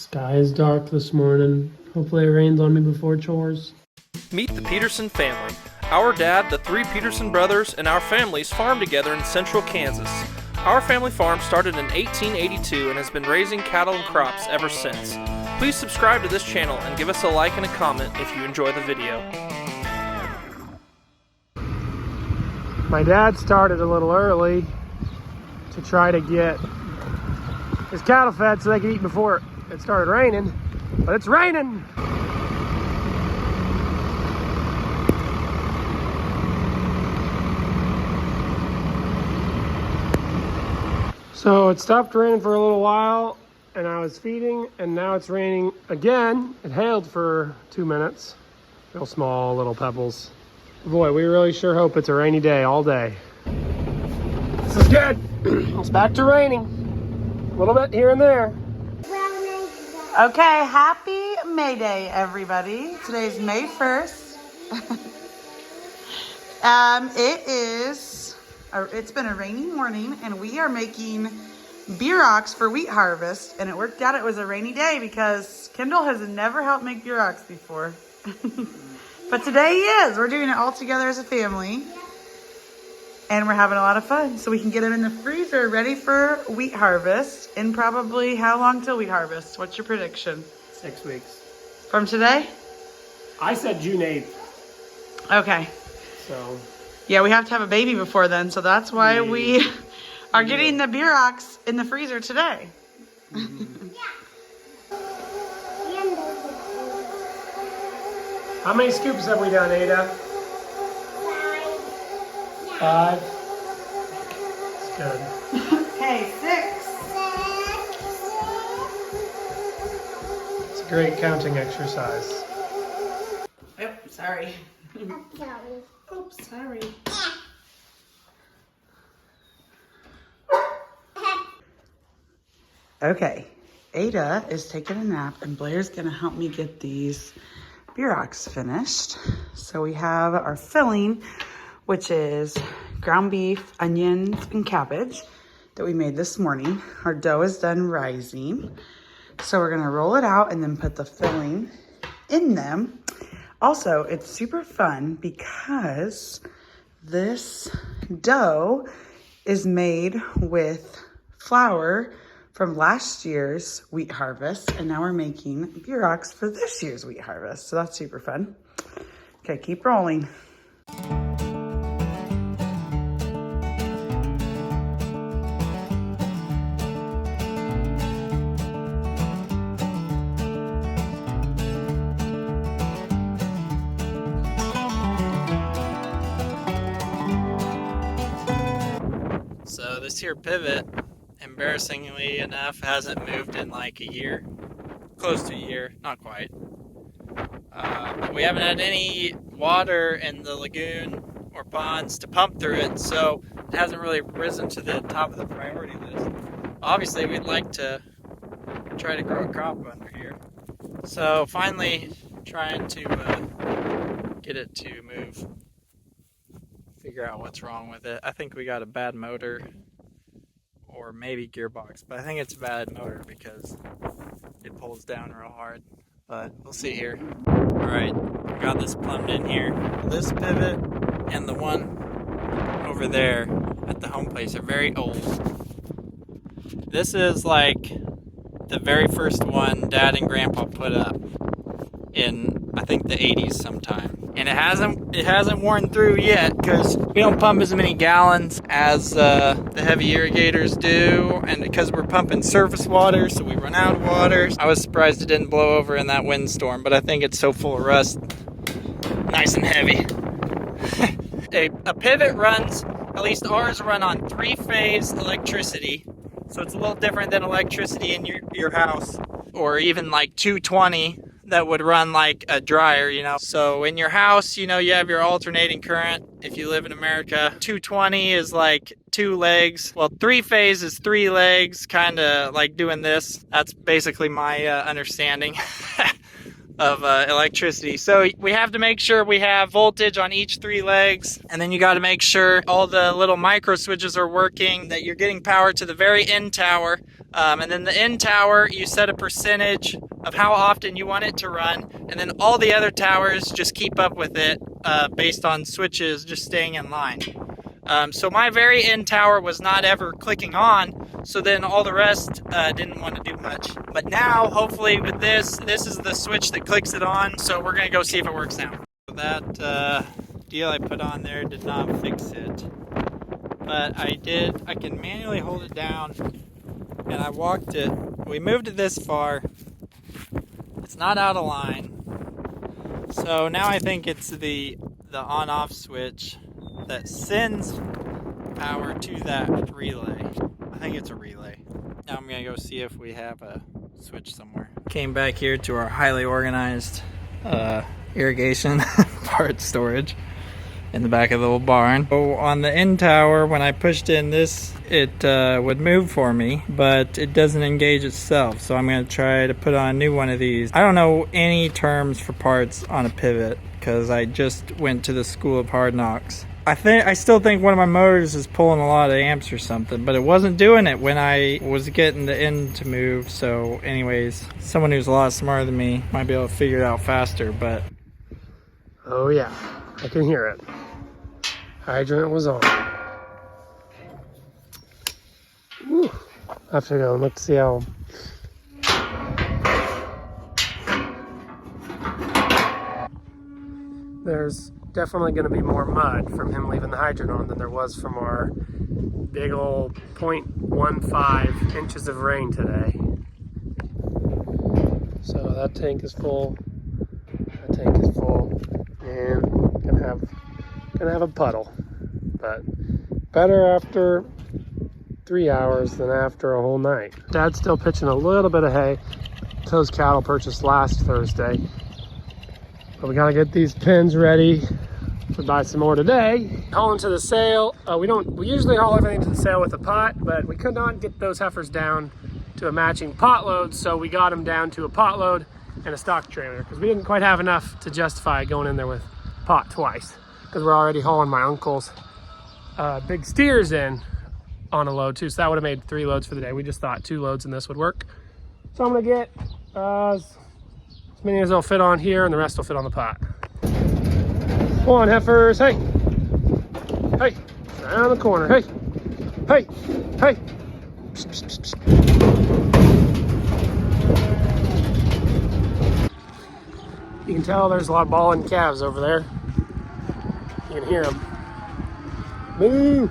Sky is dark this morning. Hopefully it rains on me before chores. Meet the Peterson family. Our dad, the three Peterson brothers, and our families farm together in central Kansas. Our family farm started in 1882 and has been raising cattle and crops ever since. Please subscribe to this channel and give us a like and a comment if you enjoy the video. My dad started a little early to try to get his cattle fed so they could eat before it started raining, but it's raining! So it stopped raining for a little while and I was feeding, and now it's raining again. It hailed for 2 minutes. Real small little pebbles. Boy, we really sure hope it's a rainy day all day. This is good. It's back to raining. A little bit here and there. Okay, happy May Day, everybody. Today's May 1st. It's been a rainy morning, and we are making bierocks for wheat harvest, and it worked out it was a rainy day because Kendall has never helped make bierocks before. But today he is. We're doing it all together as a family. And we're having a lot of fun. So we can get them in the freezer ready for wheat harvest. In probably how long till wheat harvest? What's your prediction? 6 weeks. From today? I said June 8th. Okay. So. Yeah, we have to have a baby before then. So that's why we are getting the bierocks in the freezer today. How many scoops have we done, Ada? 5. It's good. Okay, 6. It's a great counting exercise. Oh, sorry. Oops, sorry. Okay, Ada is taking a nap and Blair's gonna help me get these bierocks finished. So we have our filling, which is ground beef, onions, and cabbage that we made this morning. Our dough is done rising. So we're gonna roll it out and then put the filling in them. Also, it's super fun because this dough is made with flour from last year's wheat harvest, and now we're making bierocks for this year's wheat harvest. So that's super fun. Okay, keep rolling. So this here pivot, embarrassingly enough, hasn't moved in like a year. Close to a year, not quite. We haven't had any water in the lagoon or ponds to pump through it, so it hasn't really risen to the top of the priority list. Obviously, we'd like to try to grow a crop under here. So finally, trying to get it to move. Figure out what's wrong with it. I think we got a bad motor or maybe gearbox, but I think it's a bad motor because it pulls down real hard, but we'll see here. All right, got this plumbed in here. This pivot and the one over there at the home place are very old. This is like the very first one Dad and Grandpa put up in, I think, the 80s sometime. And it hasn't worn through yet because we don't pump as many gallons as the heavy irrigators do, and because we're pumping surface water, so we run out of water. I was surprised it didn't blow over in that windstorm, but I think it's so full of rust, nice and heavy. A pivot runs, at least ours run on 3-phase electricity, so it's a little different than electricity in your house, or even like 220. That would run like a dryer, you know. So in your house, you know, you have your alternating current. If you live in America, 220 is like 2 legs. Well, 3-phase is 3 legs, kind of like doing this. That's basically my understanding of electricity. So we have to make sure we have voltage on each 3 legs, and then you got to make sure all the little micro switches are working, that you're getting power to the very end tower And then the end tower, you set a percentage of how often you want it to run, and then all the other towers just keep up with it based on switches just staying in line. So my very end tower was not ever clicking on, so then all the rest didn't want to do much. But now, hopefully with this is the switch that clicks it on, so we're going to go see if it works now. That deal I put on there did not fix it. But I can manually hold it down, and I walked it. We moved it this far. It's not out of line. So now I think it's the on-off switch that sends power to that relay. I think it's a relay. Now I'm gonna go see if we have a switch somewhere. Came back here to our highly organized irrigation part storage in the back of the little barn. So on the end tower, when I pushed in this, it would move for me, but it doesn't engage itself. So I'm gonna try to put on a new one of these. I don't know any terms for parts on a pivot because I just went to the school of hard knocks. I still think one of my motors is pulling a lot of amps or something, but it wasn't doing it when I was getting the end to move. So anyways, someone who's a lot smarter than me might be able to figure it out faster, but. Oh yeah, I can hear it. Hydrant was on. Whew. I have to go and look to see how. There's definitely going to be more mud from him leaving the hydrant on than there was from our big old 0.15 inches of rain today. So that tank is full. That tank is full, and gonna have a puddle. But better after 3 hours than after a whole night. Dad's still pitching a little bit of hay. Those cattle purchased last Thursday. But we gotta get these pins ready to buy some more today. Hauling to the sale. We usually haul everything to the sale with a pot, but we could not get those heifers down to a matching pot load, so we got them down to a pot load and a stock trailer because we didn't quite have enough to justify going in there with pot twice because we're already hauling my uncle's big steers in on a load too, so that would have made 3 loads for the day. We just thought 2 loads in this would work. So I'm gonna get as many as will fit on here, and the rest will fit on the pot. Come on, heifers, hey! Hey, around the corner, hey! Hey, hey! Psst, psst, psst, psst. You can tell there's a lot of bawling calves over there. You can hear them. Moo!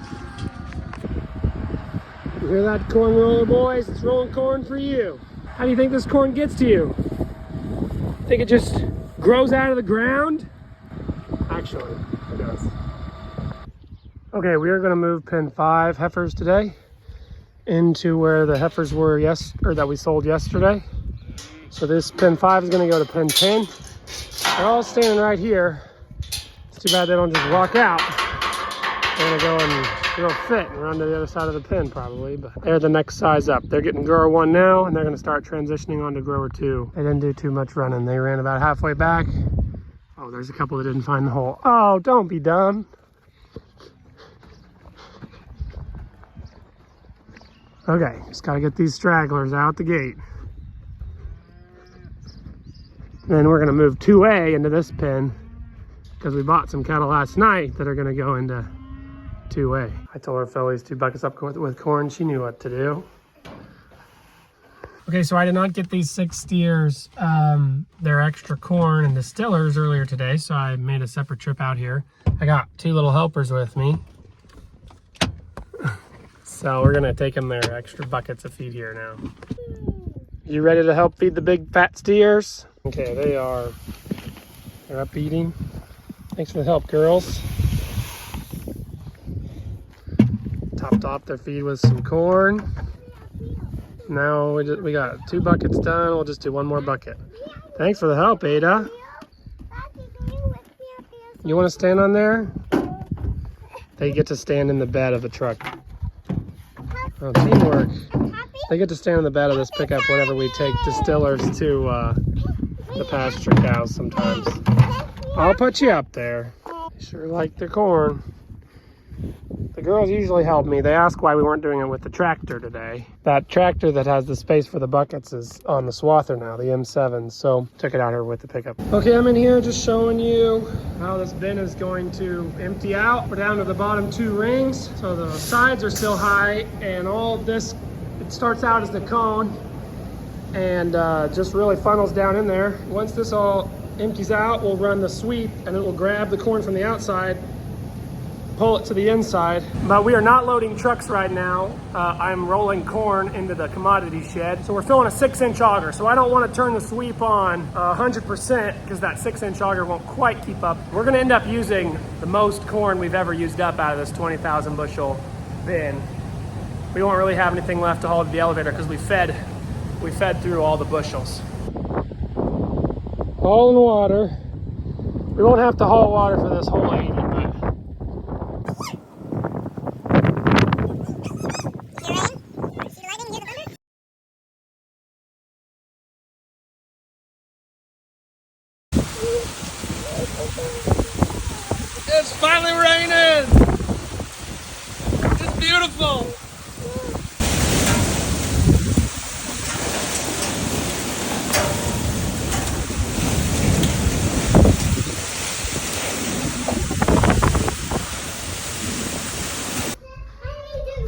You hear that corn roller, boys? It's rolling corn for you. How do you think this corn gets to you? Think it just grows out of the ground? Actually, it does. Okay, we are going to move pin 5 heifers today into where the heifers were that we sold yesterday. So this pin 5 is going to go to pin 10. They're all standing right here. It's too bad they don't just walk out. They're going to go and they'll fit and run to the other side of the pin probably, but they're the next size up. They're getting grower 1 now, and they're going to start transitioning on to grower 2. They didn't do too much running. They ran about halfway back. Oh, there's a couple that didn't find the hole. Oh, don't be dumb. Okay, just got to get these stragglers out the gate. Then we're going to move 2A into this pen because we bought some cattle last night that are going to go into 2A. I told her fill these 2 buckets up with corn. She knew what to do. Okay, so I did not get these 6 steers their extra corn and distillers earlier today, so I made a separate trip out here. I got 2 little helpers with me. So we're gonna take them their extra buckets of feed here now. You ready to help feed the big fat steers? Okay, they're up eating. Thanks for the help, girls. Topped off their feed with some corn. Now we got 2 buckets done. We'll just do 1 more bucket. Thanks for the help, Ada. You want to stand on there? They get to stand in the bed of the truck. Oh, teamwork. They get to stand in the bed of this pickup whenever we take distillers to the pasture cows sometimes. I'll put you up there. They sure like their corn. The girls usually help me. They ask why we weren't doing it with the tractor today. That tractor that has the space for the buckets is on the swather now, the M7, so took it out here with the pickup. Okay, I'm in here just showing you how this bin is going to empty out. We're down to the bottom 2 rings, so the sides are still high, and all of this, it starts out as the cone and just really funnels down in there. Once this all empties out, we'll run the sweep and it will grab the corn from the outside, pull it to the inside. But we are not loading trucks right now. I'm rolling corn into the commodity shed. So we're filling a 6-inch auger. So I don't want to turn the sweep on 100% because that 6-inch auger won't quite keep up. We're gonna end up using the most corn we've ever used up out of this 20,000 bushel bin. We won't really have anything left to haul to the elevator because we fed through all the bushels. Hauling water. We won't have to haul water for this whole 80, but it's finally raining! It's beautiful!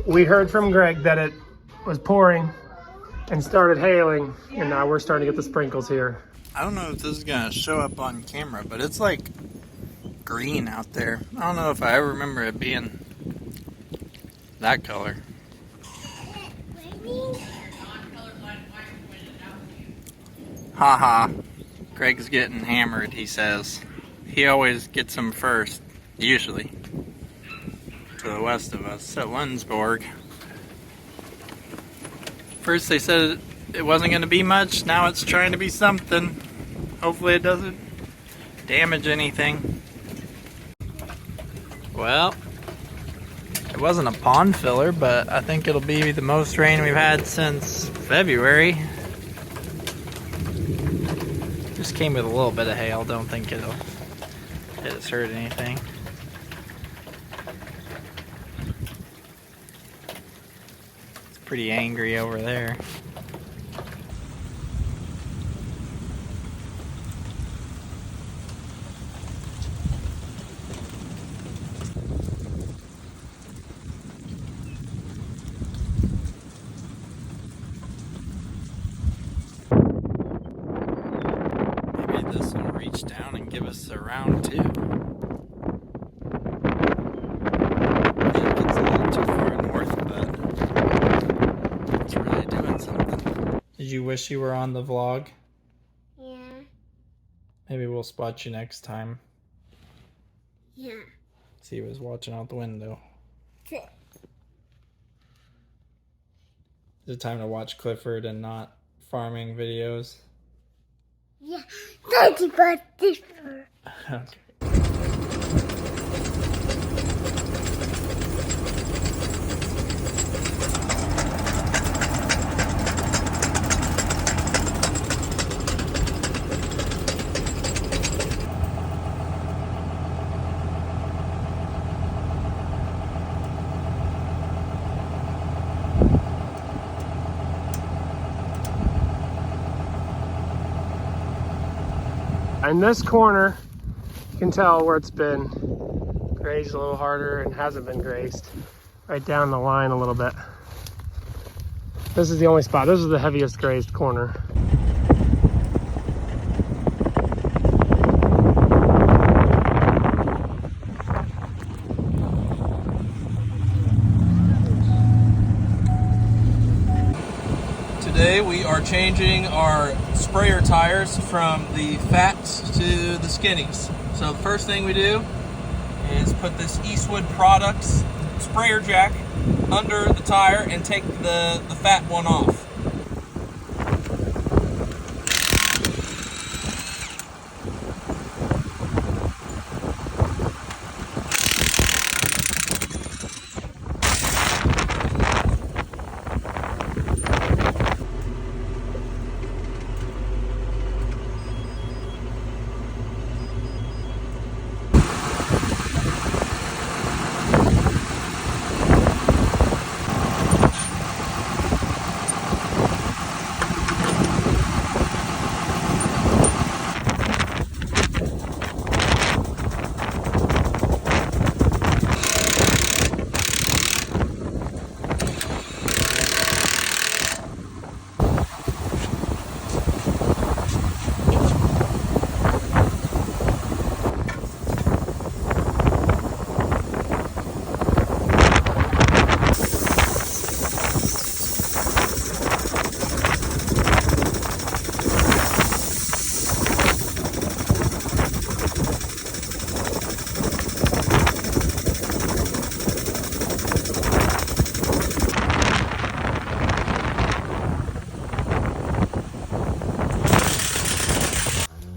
We heard from Greg that it was pouring and started hailing, and now we're starting to get the sprinkles here. I don't know if this is gonna show up on camera, but it's like green out there. I don't know if I ever remember it being that color. Haha. Greg's getting hammered, he says. He always gets them first, usually. To the west of us, at Lensborg. First they said it wasn't going to be much, now it's trying to be something. Hopefully it doesn't damage anything. Well, it wasn't a pond filler, but I think it'll be the most rain we've had since February. Just came with a little bit of hail, don't think it's hurt anything. Pretty angry over there. Maybe this will reach down and give us a round 2. It gets a little too far north, but it's really doing something. Did you wish you were on the vlog? Yeah. Maybe we'll spot you next time. Yeah. See, he was watching out the window. Is it time to watch Clifford and not farming videos? Yeah. Thank you for this. Okay. In this corner, you can tell where it's been grazed a little harder and hasn't been grazed. Right down the line a little bit. This is the only spot. This is the heaviest grazed corner. Today we are changing our sprayer tires from the fats to the skinnies. So the first thing we do is put this Eastwood Products sprayer jack under the tire and take the fat one off.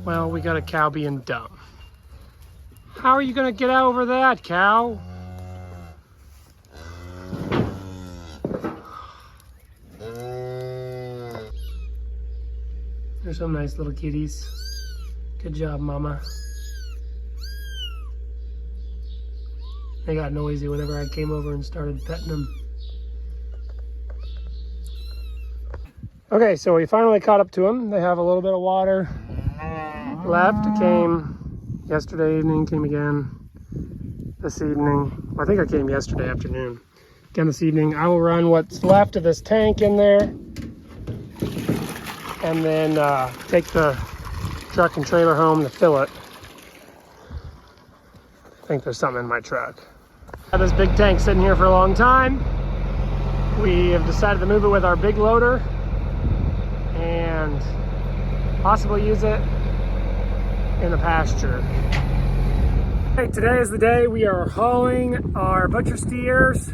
Well, we got a cow being dumb. How are you gonna get over that, cow? There's some nice little kitties. Good job, mama. They got noisy whenever I came over and started petting them. Okay, so we finally caught up to them. They have a little bit of water left. It came yesterday evening, came again this evening. Well, I think I came yesterday afternoon. Again this evening. I will run what's left of this tank in there and then take the truck and trailer home to fill it. I think there's something in my truck. Had this big tank sitting here for a long time. We have decided to move it with our big loader and possibly use it in the pasture. Okay, today is the day we are hauling our butcher steers.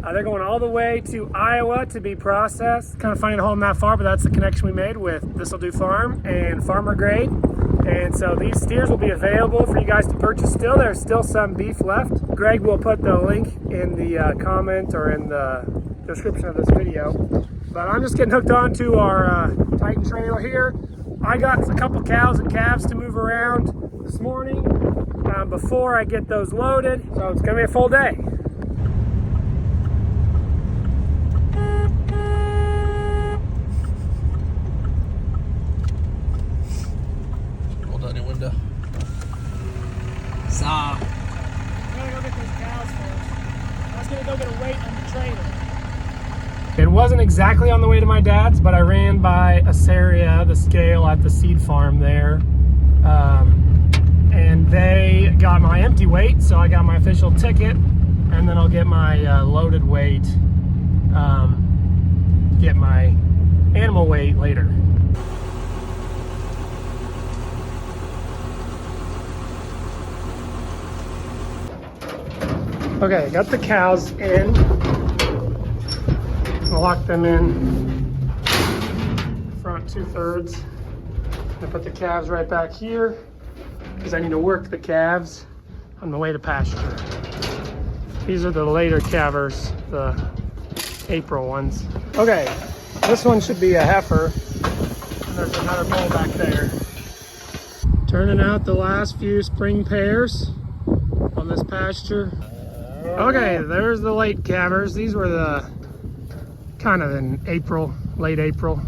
They're going all the way to Iowa to be processed. Kind of funny to haul them that far, but that's the connection we made with This'll Do Farm and Farmer Grade. And so these steers will be available for you guys to purchase still. There's still some beef left. Greg will put the link in the comment or in the description of this video. But I'm just getting hooked onto our Titan trailer here. I got a couple cows and calves to move around this morning before I get those loaded. So it's gonna be a full day. Roll down your window. Stop. I'm gonna go get those cows first. I was gonna go get a weight on the trailer. It wasn't exactly on the way to my dad's, but I ran by Asaria, the scale at the seed farm there. And they got my empty weight, so I got my official ticket, and then I'll get my loaded weight, get my animal weight later. Okay, got the cows in. I'll lock them in front 2/3. I put the calves right back here because I need to work the calves on the way to pasture. These are the later calvers, the April ones. Okay, this one should be a heifer. And there's another bull back there. Turning out the last few spring pairs on this pasture. Okay, there's the late calvers. These were the kind of in April, late April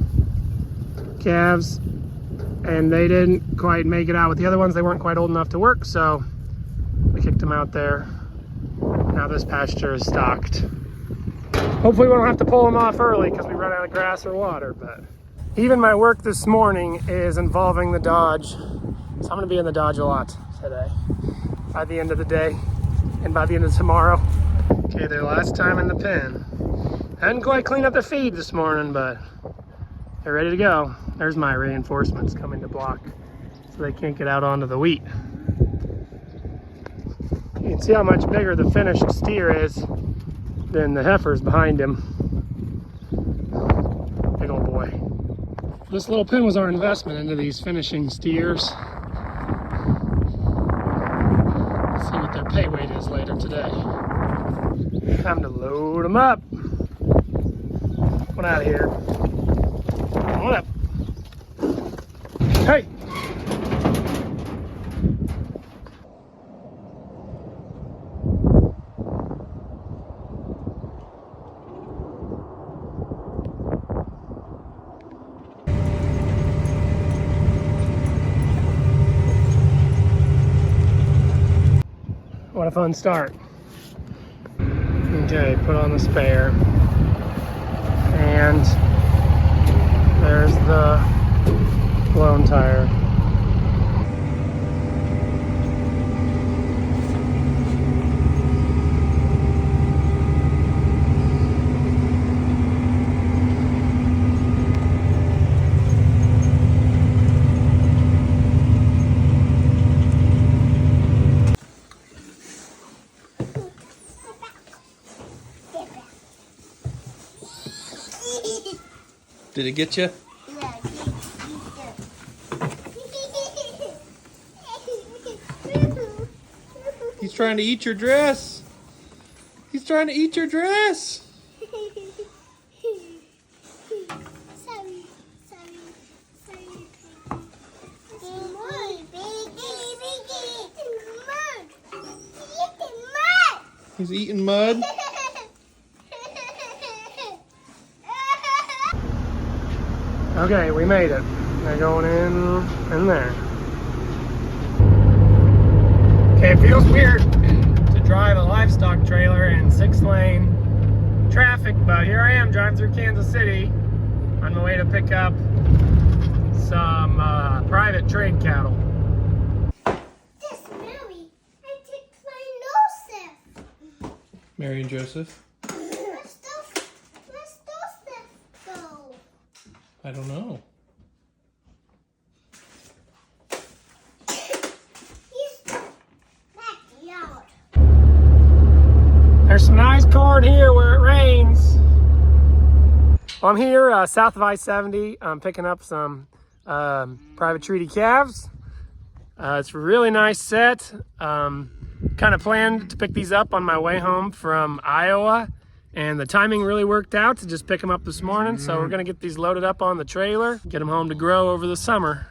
calves, and they didn't quite make it out with the other ones. They weren't quite old enough to work, so we kicked them out there. Now this pasture is stocked. Hopefully we don't have to pull them off early because we run out of grass or water, but even my work this morning is involving the Dodge. So I'm gonna be in the Dodge a lot today by the end of the day and by the end of tomorrow. Okay, their last time in the pen. Hadn't quite cleaned up the feed this morning, but they're ready to go. There's my reinforcements coming to block so they can't get out onto the wheat. You can see how much bigger the finished steer is than the heifers behind him. Big old boy. This little pen was our investment into these finishing steers. See what their pay weight is later today. Time to load them up. Come on out of here. Come on up. Hey! What a fun start. Okay, put on the spare. And there's the blown tire. Did it get you? trying to eat your dress. He's trying to eat your dress. Sorry. He's eating mud. Okay, we made it. They're going in there. Okay, it feels weird to drive a livestock trailer in 6-lane traffic, but here I am driving through Kansas City on my way to pick up some private trade cattle. This Mary, I take my nose. Mary and Joseph. Where's Joseph go? I don't know. He's backyard. There's some nice corn here where it rains. Well, I'm here south of I-70. I'm picking up some private treaty calves. It's a really nice set. Kind of planned to pick these up on my way home from Iowa, and the timing really worked out to just pick them up this morning. So we're gonna get these loaded up on the trailer, get them home to grow over the summer.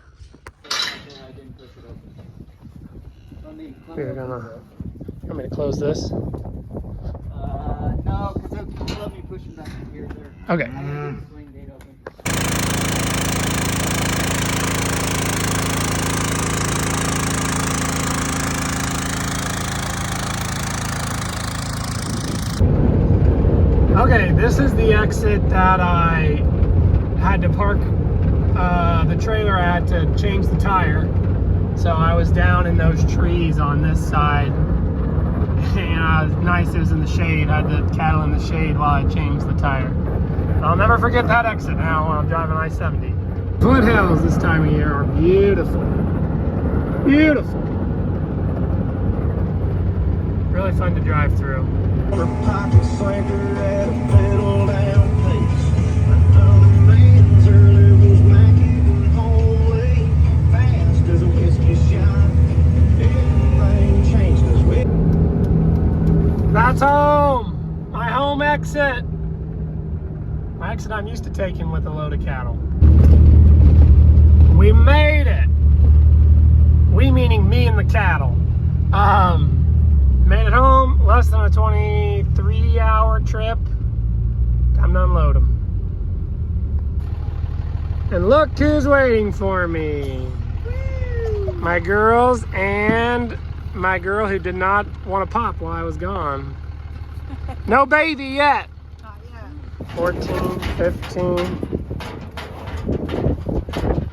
We're gonna, I'm gonna close this. No, because they'll let me push them back in here. Okay. I don't leave the swing gate open. Okay, this is the exit that I had to park the trailer. I had to change the tire. So I was down in those trees on this side. And it was nice, it was in the shade. I had the cattle in the shade while I changed the tire. I'll never forget that exit now when I'm driving I-70. Foothills this time of year are beautiful. Beautiful. Really fun to drive through. That's home! My home exit! My exit I'm used to taking with a load of cattle. We made it! We meaning me and the cattle. Made it home, less than a 23-hour trip. Time to unload them. And look who's waiting for me. My girls and my girl who did not want to pop while I was gone. No baby yet. Not yet. 14, 15.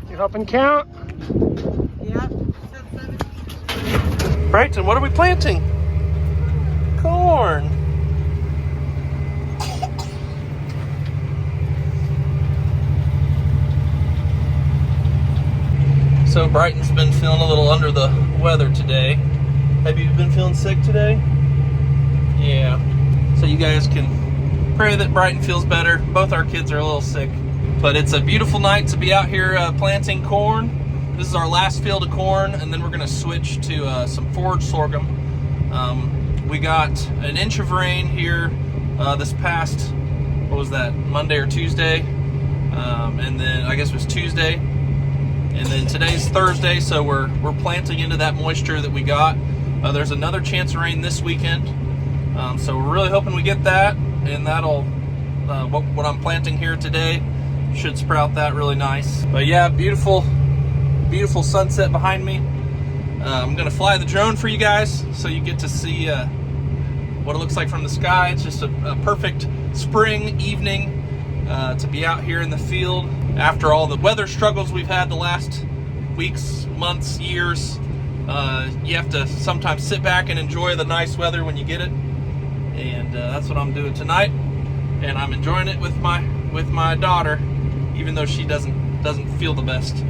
You helping count? Yep. Brighton, what are we planting? Corn. So Brighton's been feeling a little under the weather today. Have you been feeling sick today? Yeah. So you guys can pray that Brighton feels better. Both our kids are a little sick. But it's a beautiful night to be out here planting corn. This is our last field of corn, and then we're gonna switch to some forage sorghum. We got an inch of rain here this past, what was that, Monday or Tuesday? And then I guess it was Tuesday. And then today's Thursday, so we're planting into that moisture that we got. There's another chance of rain this weekend. So we're really hoping we get that, and that'll, what I'm planting here today should sprout that really nice. But yeah, beautiful sunset behind me. I'm gonna fly the drone for you guys so you get to see what it looks like from the sky. It's just a perfect spring evening to be out here in the field after all the weather struggles we've had the last weeks, months, years. You have to sometimes sit back and enjoy the nice weather when you get it, and that's what I'm doing tonight. And I'm enjoying it with my daughter, even though she doesn't feel the best.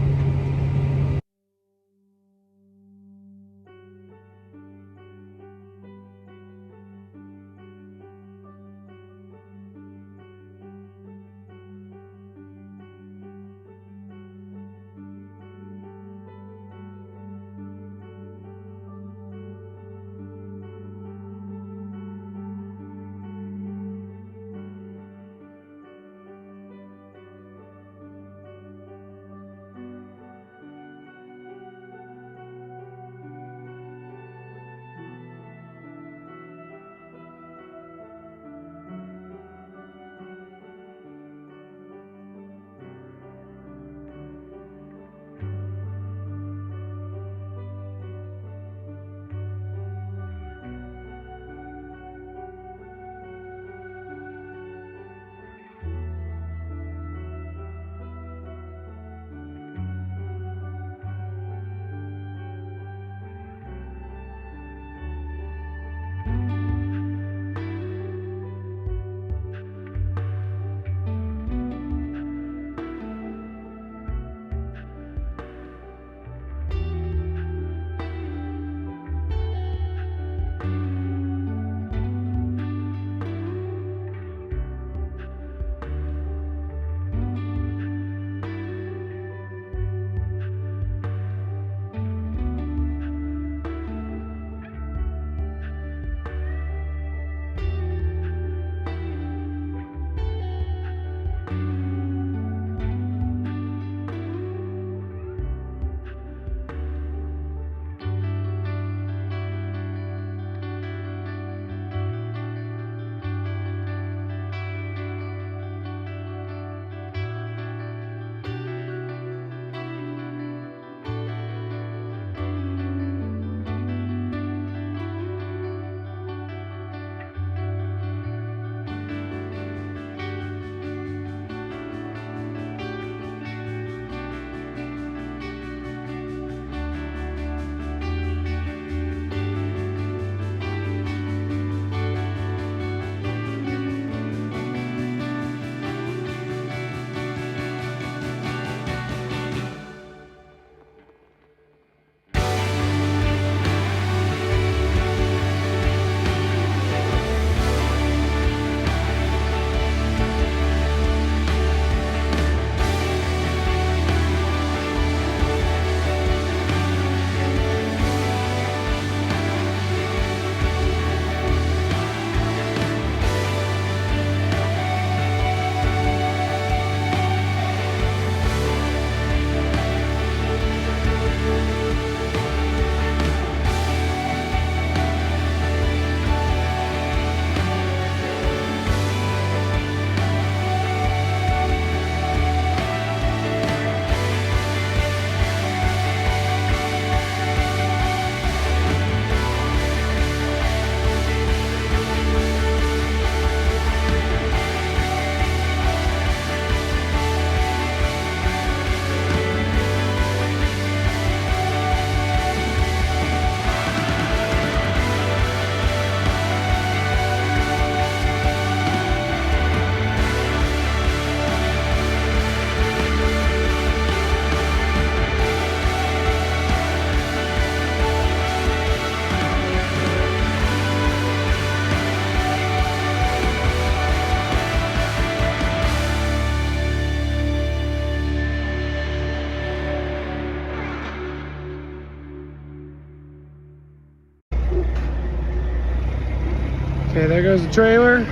Okay, there goes the trailer.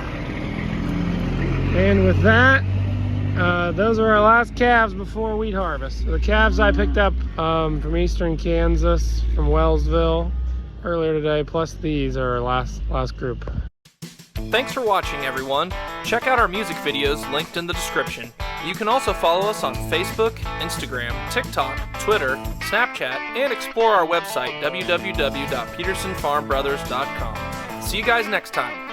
And with that, those are our last calves before wheat harvest. The calves I picked up from eastern Kansas, from Wellsville earlier today, plus these are our last group. Thanks for watching, everyone. Check out our music videos linked in the description. You can also follow us on Facebook, Instagram, TikTok, Twitter, Snapchat, and explore our website, www.petersonfarmbrothers.com. See you guys next time.